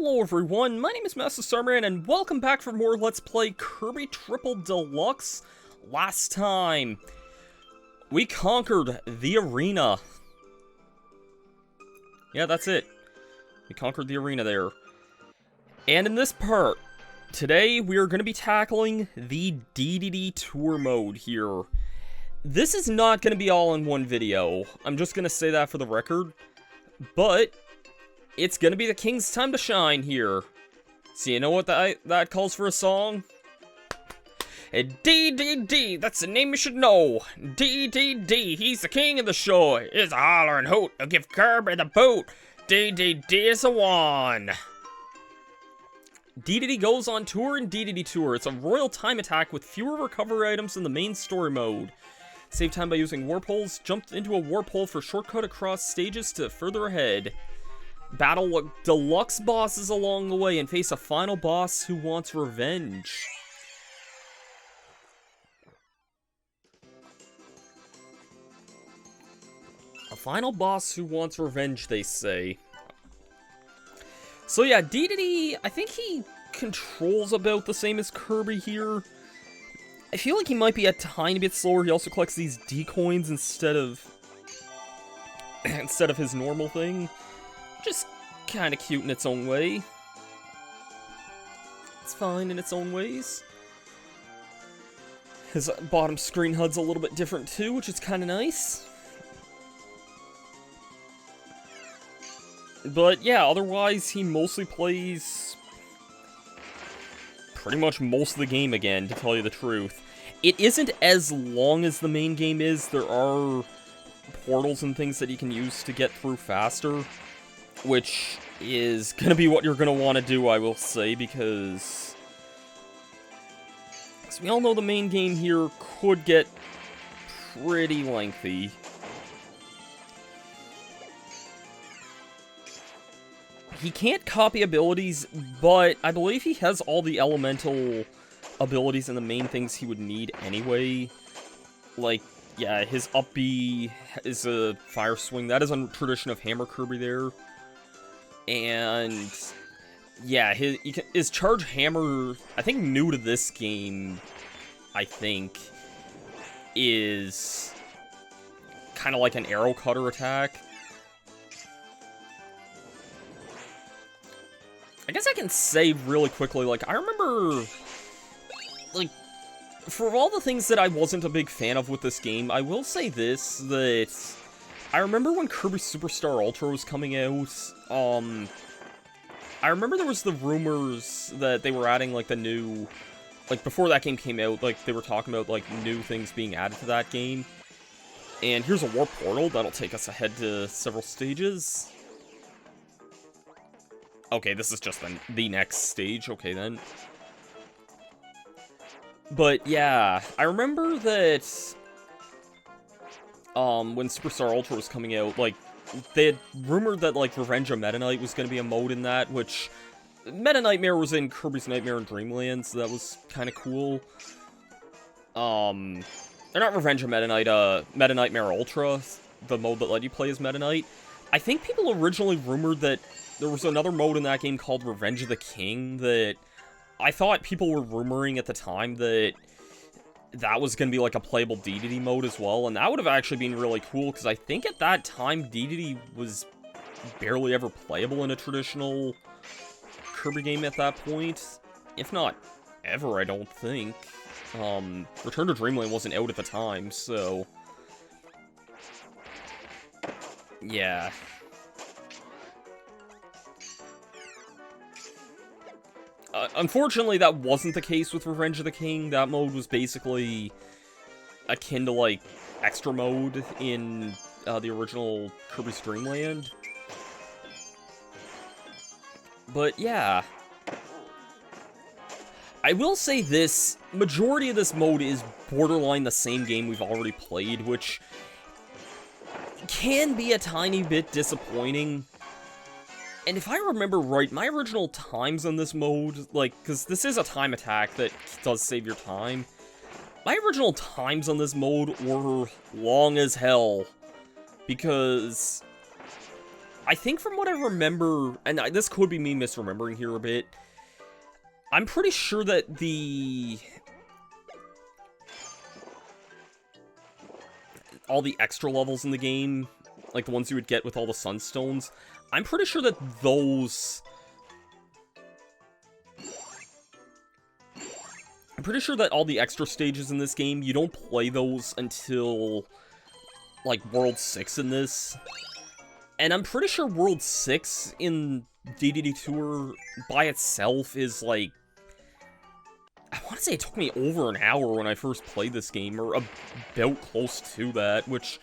Hello everyone, my name is Masterstarman, and welcome back for more Let's Play Kirby Triple Deluxe. Last time, we conquered the arena. Yeah, that's it. We conquered the arena there. And in this part, today we are going to be tackling the Dedede tour mode here. This is not going to be all in one video. I'm just going to say that for the record. But it's gonna be the king's time to shine here. So you know what that calls for a song? Dedede, that's the name you should know. Dedede, he's the king of the show. It's a hollarin' hoot, I'll give Kirby the boot. Dedede is the one. Dedede goes on tour in Dedede Tour. It's a royal time attack with fewer recovery items than the main story mode. Save time by using warp holes. Jump into a warp hole for shortcut across stages to further ahead. Battle deluxe bosses along the way and face a final boss who wants revenge. A final boss who wants revenge, they say. So yeah, Dedede, I think he controls about the same as Kirby here. I feel like he might be a tiny bit slower. He also collects these D-coins instead of his normal thing. Just kind of cute in its own way. It's fine in its own ways. His bottom screen HUD's a little bit different too, which is kind of nice. But yeah, otherwise he mostly plays pretty much most of the game again, to tell you the truth. It isn't as long as the main game is. There are portals and things that you can use to get through faster, which is gonna be what you're gonna want to do, I will say, because as we all know, the main game here could get pretty lengthy. He can't copy abilities, but I believe he has all the elemental abilities and the main things he would need anyway. Like, yeah, his up B is a fire swing. That is a tradition of Hammer Kirby there. And yeah, his charge hammer, I think new to this game, I think, is kind of like an arrow cutter attack. I guess I can say really quickly, like, I remember, like, for all the things that I wasn't a big fan of with this game, I will say this, that I remember when Kirby Superstar Ultra was coming out, I remember there was the rumors that they were adding, like, the new, like, before that game came out, like, they were talking about, like, new things being added to that game. And here's a warp portal that'll take us ahead to several stages. Okay, this is just the next stage, okay then. But yeah, I remember that when Superstar Ultra was coming out, like, they had rumored that, like, Revenge of Meta Knight was going to be a mode in that, which Meta Nightmare was in Kirby's Nightmare and Dreamland, so that was kind of cool. Or not Revenge of Meta Knight, Meta Nightmare Ultra, the mode that let you play as Meta Knight. I think people originally rumored that there was another mode in that game called Revenge of the King that I thought people were rumoring at the time that was going to be like a playable Dedede mode as well, and that would have actually been really cool, because I think at that time Dedede was barely ever playable in a traditional Kirby game at that point. If not ever, I don't think. Return to Dreamland wasn't out at the time, so yeah. Unfortunately, that wasn't the case with Revenge of the King. That mode was basically akin to, like, extra mode in the original Kirby's Dreamland. But yeah, I will say this, majority of this mode is borderline the same game we've already played, which can be a tiny bit disappointing. And if I remember right, my original times on this mode, like, because this is a time attack that does save your time, my original times on this mode were long as hell, because I think from what I remember, and this could be me misremembering here a bit, I'm pretty sure that all the extra levels in the game, like the ones you would get with all the sunstones, I'm pretty sure that those... I'm pretty sure that all the extra stages in this game, you don't play those until, like, World 6 in this. And I'm pretty sure World 6 in Dedede Tour by itself is, like... I want to say it took me over an hour when I first played this game, or about close to that, which...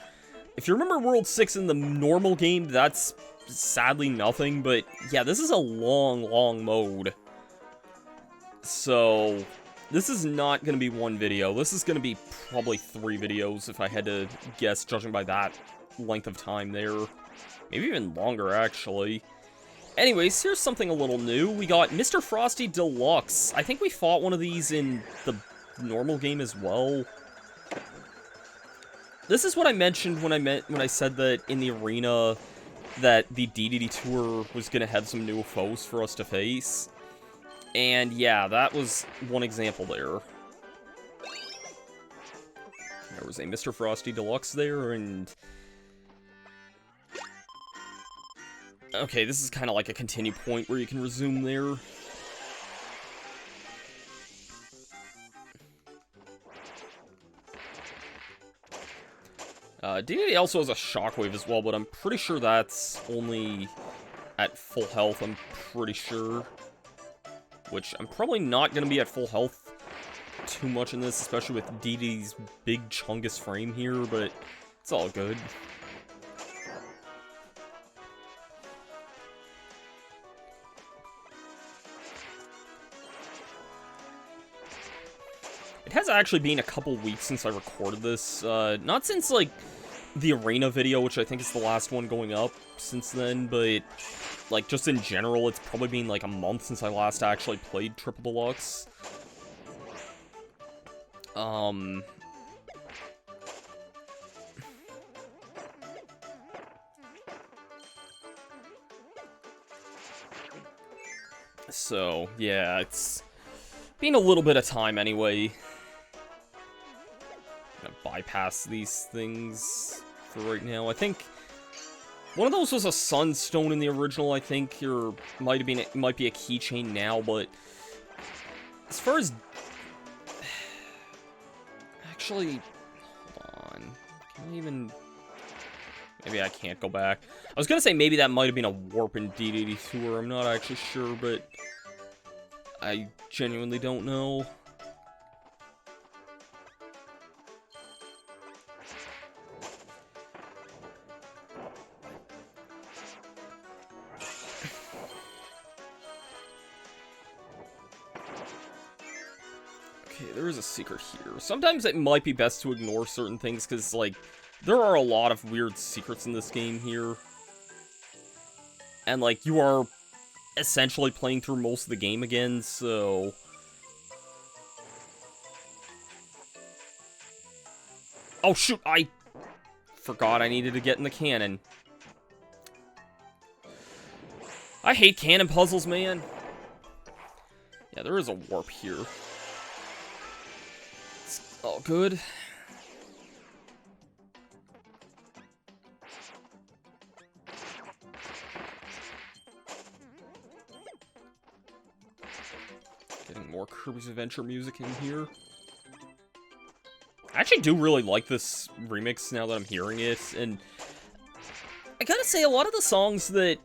If you remember World 6 in the normal game, that's sadly nothing, but yeah, this is a long, long mode. So... This is not going to be one video. This is going to be probably 3 videos, if I had to guess, judging by that length of time there. Maybe even longer, actually. Anyways, here's something a little new. We got Mr. Frosty Deluxe. I think we fought one of these in the normal game as well. This is what I mentioned when I said that in the arena that the Dedede Tour was going to have some new foes for us to face. And yeah, that was one example there. There was a Mr. Frosty Deluxe there, and... Okay, this is kind of like a continue point where you can resume there. Dedede also has a shockwave as well, but I'm pretty sure that's only at full health, I'm pretty sure. Which I'm probably not going to be at full health too much in this, especially with Dedede's big chungus frame here, but it's all good. It has actually been a couple weeks since I recorded this, not since, like, the arena video, which I think is the last one going up since then, but... Like, just in general, it's probably been, like, a month since I last actually played Triple Deluxe. So, yeah, it's been a little bit of time anyway. I'm gonna bypass these things for right now. I think... One of those was a sunstone in the original, I think, or might be a keychain now, but as far as... Actually, hold on. Can I even... Maybe I can't go back. I was gonna say maybe that might have been a warp in Dedede Tour, I'm not actually sure, but I genuinely don't know. Okay, there is a secret here. Sometimes it might be best to ignore certain things, because, like, there are a lot of weird secrets in this game here. And, like, you are essentially playing through most of the game again, so... Oh, shoot! I forgot I needed to get in the cannon. I hate cannon puzzles, man. Yeah, there is a warp here. All good. Getting more Kirby's Adventure music in here. I actually do really like this remix now that I'm hearing it, and I gotta say, a lot of the songs that...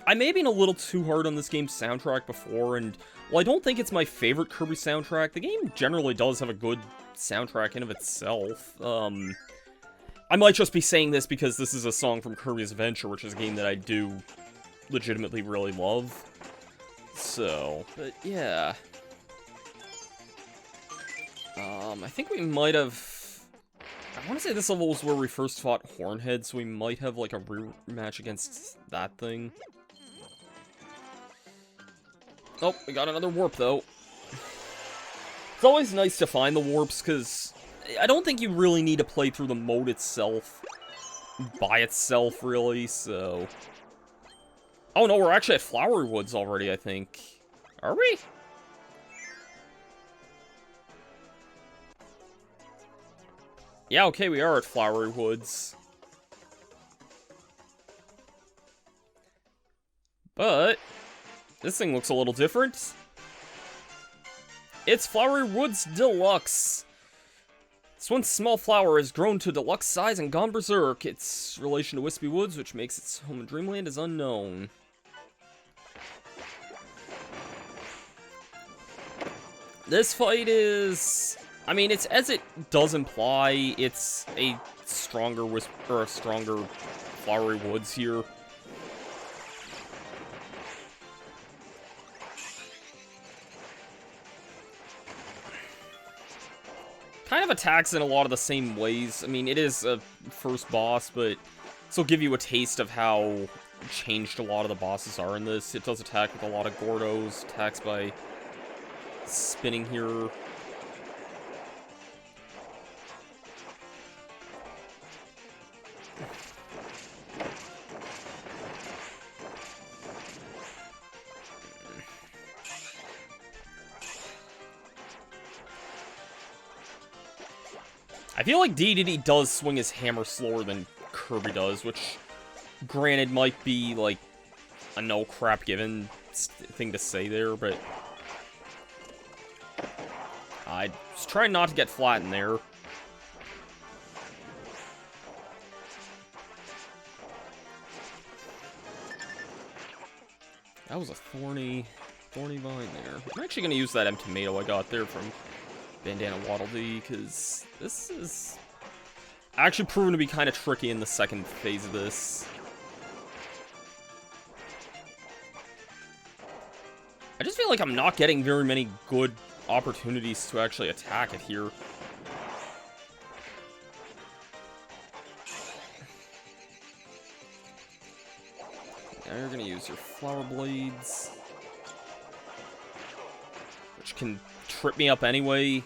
I may have been a little too hard on this game's soundtrack before, and while I don't think it's my favorite Kirby soundtrack, the game generally does have a good soundtrack in of itself. I might just be saying this because this is a song from Kirby's Adventure, which is a game that I do legitimately really love. So, but yeah. I think we might have... I want to say this level was where we first fought Hornhead, so we might have, like, a rematch against that thing. Oh, we got another warp, though. It's always nice to find the warps, because I don't think you really need to play through the mode itself by itself, really, so... Oh, no, we're actually at Flowery Woods already, I think. Are we? Yeah, okay, we are at Flowery Woods. But this thing looks a little different. It's Flowery Woods Deluxe. This one small flower has grown to deluxe size and gone berserk. Its relation to Wispy Woods, which makes its home in Dreamland, is unknown. This fight is... I mean, it's as it does imply, it's a stronger Flowery Woods here. Kind of attacks in a lot of the same ways. I mean, it is a first boss, but this will give you a taste of how changed a lot of the bosses are in this. It does attack with a lot of Gordos, attacks by spinning here. I feel like Dedede does swing his hammer slower than Kirby does, which, granted, might be, like, a no-crap-given thing to say there, but... I was trying not to get flat in there. That was a thorny vine there. I'm actually going to use that M-Tomato I got there from Bandana Waddle Dee, because this is actually proven to be kind of tricky in the second phase of this. I just feel like I'm not getting very many good opportunities to actually attack it here. Now you're gonna use your flower blades, which can trip me up anyway.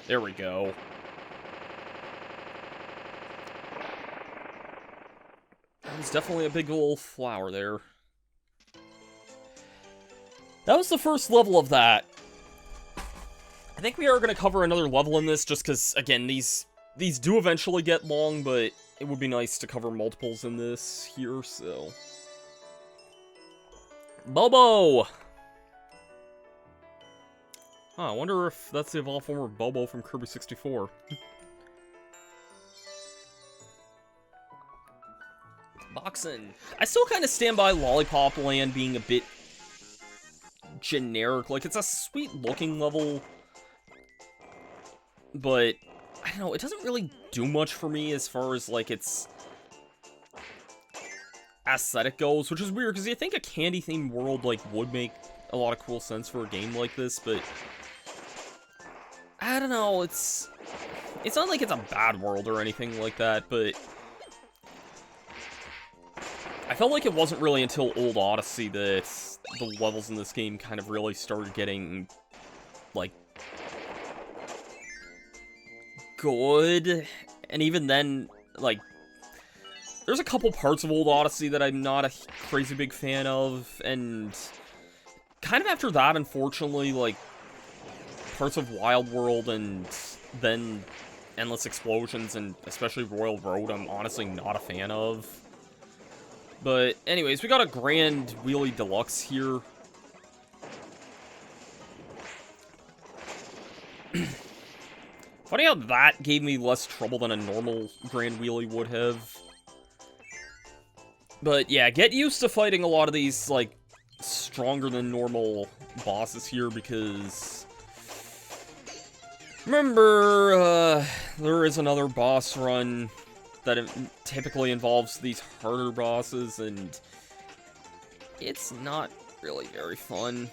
There we go. That was definitely a big old flower there. That was the first level of that. I think we are going to cover another level in this, just because, again, these do eventually get long, but it would be nice to cover multiples in this here, so... Bobo! Huh, I wonder if that's the evolved form of Bobo from Kirby 64. Boxing. I still kind of stand by Lollipop Land being a bit generic. Like, it's a sweet-looking level, but, I don't know, it doesn't really do much for me as far as, like, its aesthetic goes, which is weird, because you think a candy-themed world, like, would make a lot of cool sense for a game like this, but I don't know, it's not like it's a bad world or anything like that, but I felt like it wasn't really until Old Odyssey that the levels in this game kind of really started getting, like, good, and even then, like, there's a couple parts of Old Odyssey that I'm not a crazy big fan of, and kind of after that, unfortunately, like, parts of Wild World and then Endless Explosions and especially Royal Road, I'm honestly not a fan of. But anyways, we got a Grand Wheelie Deluxe here. Funny how that gave me less trouble than a normal Grand Wheelie would have. But yeah, get used to fighting a lot of these, like, stronger than normal bosses here, because remember, there is another boss run that typically involves these harder bosses, and it's not really very fun.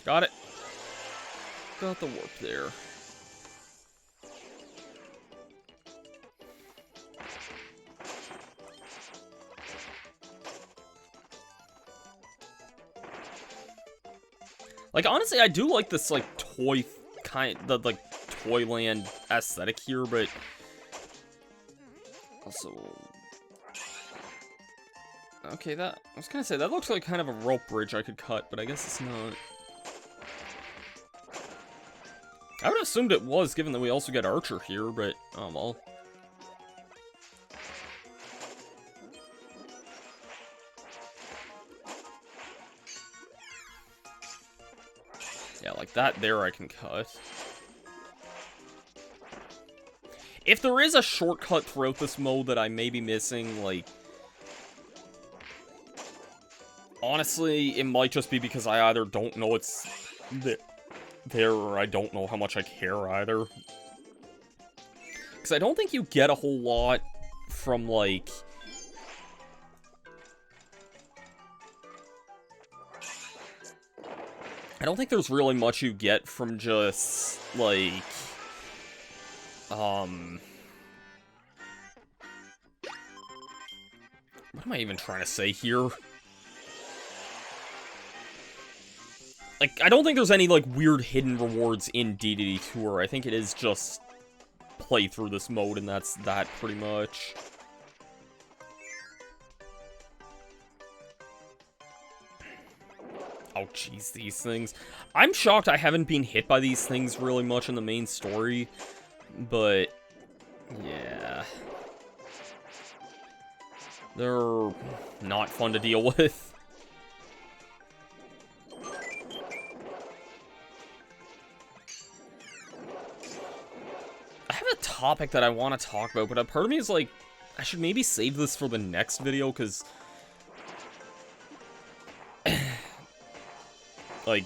Got it. Got the warp there. Like, honestly, I do like this, like, like, Toyland aesthetic here, but... Also... Okay, I was gonna say, that looks like kind of a rope bridge I could cut, but I guess it's not. I would have assumed it was, given that we also get Archer here, but, oh well. Yeah, like that there I can cut. If there is a shortcut throughout this mode that I may be missing, like... Honestly, it might just be because I either don't know it's there or I don't know how much I care either. Because I don't think you get a whole lot from, like... I don't think there's really much you get from just, like... What am I even trying to say here? Like, I don't think there's any, like, weird hidden rewards in Dedede Tour. I think it is just play through this mode, and that's that, pretty much. Oh, jeez, these things. I'm shocked I haven't been hit by these things really much in the main story, but, yeah. They're not fun to deal with. Topic that I want to talk about, but a part of me is like, I should maybe save this for the next video, because like,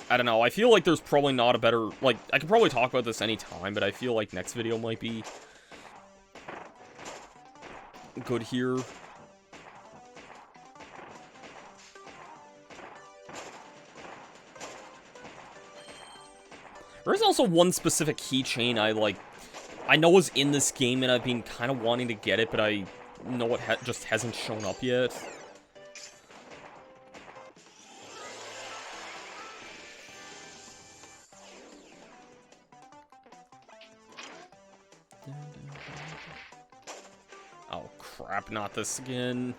I don't know, I feel like there's probably not a better, like, I could probably talk about this anytime, but I feel like next video might be good here. There is also one specific keychain I know is in this game, and I've been kind of wanting to get it, but I know it just hasn't shown up yet. Oh, crap, not this again.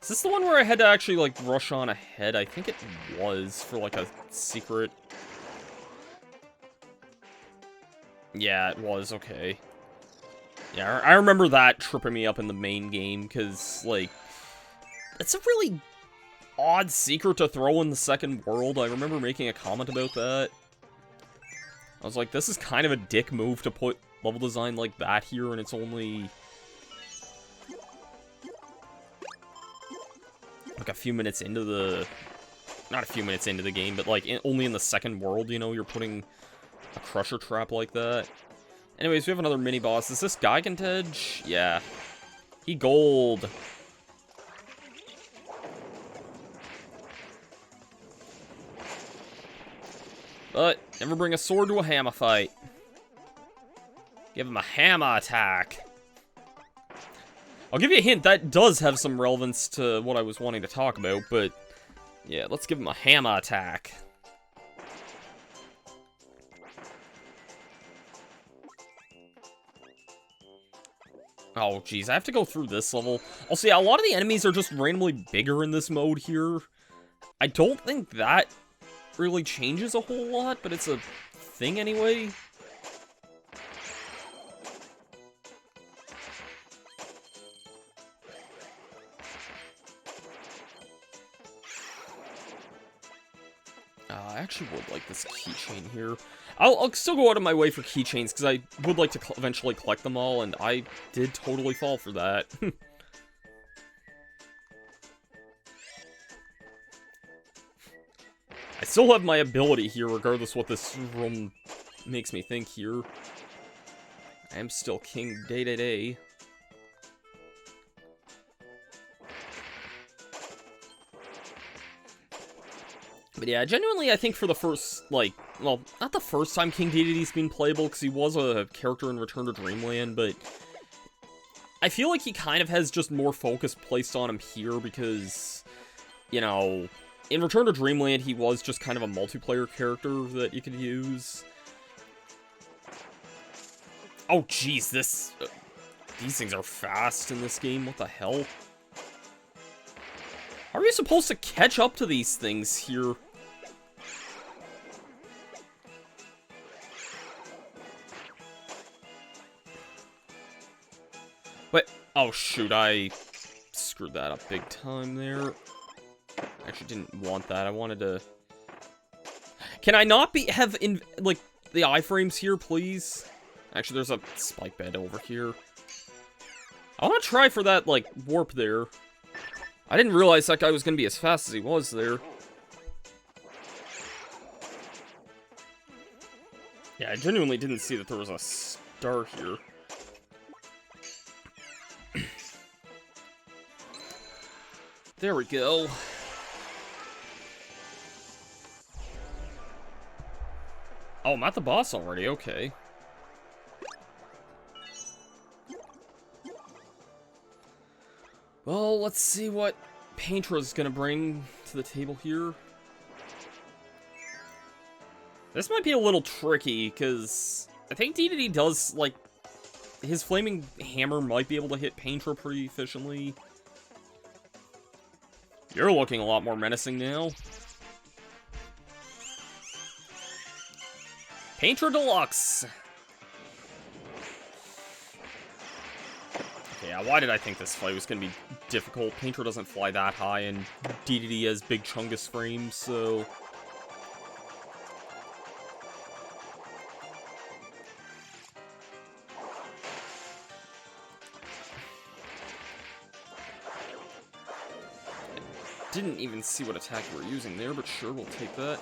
Is this the one where I had to actually, like, rush on ahead? I think it was, for, like, a secret... Yeah, it was, okay. Yeah, I remember that tripping me up in the main game, because, like, it's a really odd secret to throw in the second world. I remember making a comment about that. I was like, this is kind of a dick move to put level design like that here, and it's only... like a few minutes into the... Not a few minutes into the game, but, like, only in the second world, you know, you're putting... a crusher trap like that. Anyways, we have another mini-boss. Is this Gigantedge? Yeah. He gold. But, never bring a sword to a hammer fight. Give him a hammer attack. I'll give you a hint, that does have some relevance to what I was wanting to talk about, but... yeah, let's give him a hammer attack. Oh, geez, I have to go through this level. Also, yeah, a lot of the enemies are just randomly bigger in this mode here. I don't think that really changes a whole lot, but it's a thing anyway. I actually would like this keychain here. I'll still go out of my way for keychains, because I would like to eventually collect them all, and I did totally fall for that. I still have my ability here, regardless what this room makes me think here. I am still King Dedede. But yeah, genuinely, I think for the first, like, well, not the first time King Dedede's been playable, because he was a character in Return to Dreamland, but I feel like he kind of has just more focus placed on him here, because, you know, in Return to Dreamland, he was just kind of a multiplayer character that you could use. Oh, jeez, this... these things are fast in this game. What the hell? How are you supposed to catch up to these things here? Wait, oh shoot, I screwed that up big time there. I actually didn't want that. I wanted to... Can I not have, like, the iframes here, please? Actually, there's a spike bed over here. I want to try for that, like, warp there. I didn't realize that guy was going to be as fast as he was there. Yeah, I genuinely didn't see that there was a star here. There we go. Oh, I'm at the boss already, okay. Well, let's see what Paintra's gonna bring to the table here. This might be a little tricky, because I think Dedede does, like, his flaming hammer might be able to hit Paintra pretty efficiently. You're looking a lot more menacing now. Paintra Deluxe! Okay, yeah, why did I think this fight was gonna be difficult? Paintra doesn't fly that high, and Dedede has big Chungus frames, so... Didn't even see what attack you were using there, but sure, we'll take that.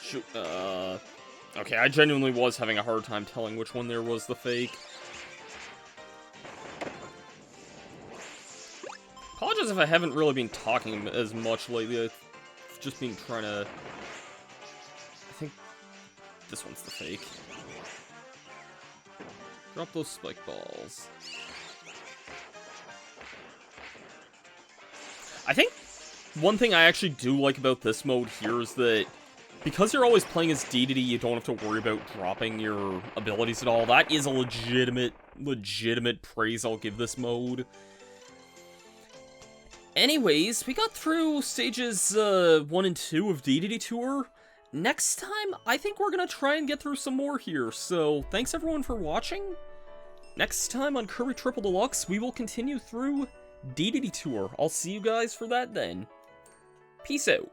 Shoot, okay, I genuinely was having a hard time telling which one there was the fake. Apologize if I haven't really been talking as much lately. I've just been trying to... I think this one's the fake. Drop those spike balls. I think one thing I actually do like about this mode here is that because you're always playing as Dedede, you don't have to worry about dropping your abilities at all. That is a legitimate praise I'll give this mode. Anyways, we got through stages 1 and 2 of Dedede Tour. Next time, I think we're gonna try and get through some more here, so thanks everyone for watching. Next time on Kirby Triple Deluxe, we will continue through Dedede Tour. I'll see you guys for that then. Peace out.